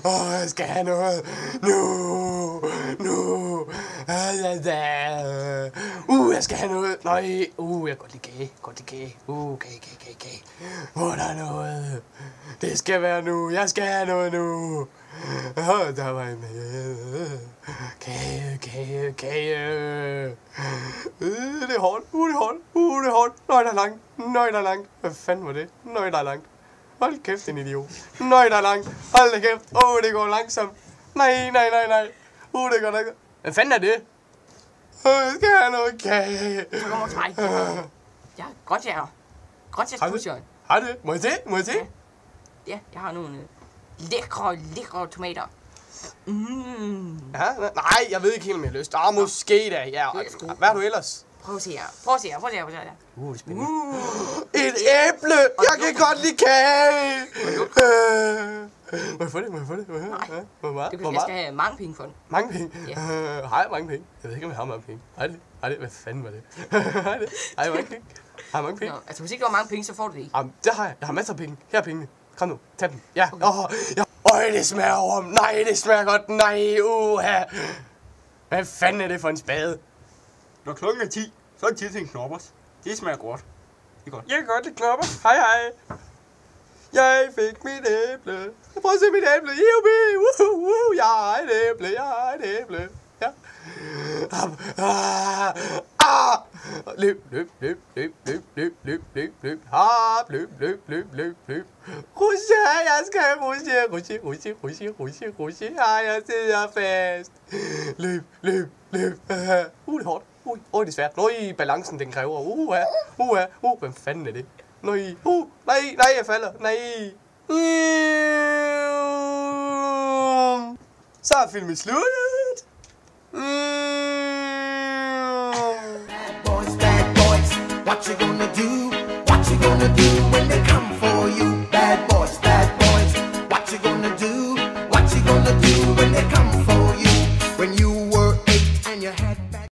Jeg skal have noget. Nu. Jeg skal have noget. Nej. Jeg kan godt lide kage. Kage. Hvor er der noget? Det skal være nu. Jeg skal have noget nu. Der var en kage. Det er hårdt. Det er hårdt. Nøj, der er langt. Hvad fanden var det? Nøj, der er langt. Hold kæft, en idiot. Nøj, der er langt. Hold da kæft. Det går langsomt. Nej. Det går langsomt. Hvad fanden er det? Jeg skal have noget kage. Så kommer til mig. Ja, godt jer. Har det? Må jeg se? Ja, jeg har nogle lækre tomater. Ja, nej, jeg ved ikke helt, om jeg har lyst. Måske da. Ja, hvad har du ellers? Prøv at se her. Det er spændende. Et æble! Jeg kan godt lide kage! Må jeg få det? Nej. Hvor meget? Jeg skal have mange penge for den. Mange penge? Ja. Har jeg mange penge? Jeg ved ikke, om jeg har mange penge. Har det? Hvad fanden var det? Har jeg mange penge? Har jeg mange penge? Nå, altså, hvis ikke du har mange penge, så får du det ikke. Jamen, det har jeg. Jeg har masser af penge. Her er pengene. Kom nu, tag dem. Ja. Okay. Det smager over. Nej, det smager godt. Nej, Hvad fanden er det for en spade? Når klokken er 10, så er det tid til en knoppers. Det smager godt. Det er godt. Jeg kan godt lide knoppers. Hej. Jeg fik mit æble. Prøv at se mit æble. Jubi. Jeg har et æble. Ja. Løb. Russia, jeg skal have Russia. Jeg sidder fast. Løb. Det er hårdt. Det er svært. Balancen den kræver. Hvem fanden er det? Nej, jeg falder. Nej. Så er filmen slut. Bad boys, what you gonna do? What you gonna do when they come?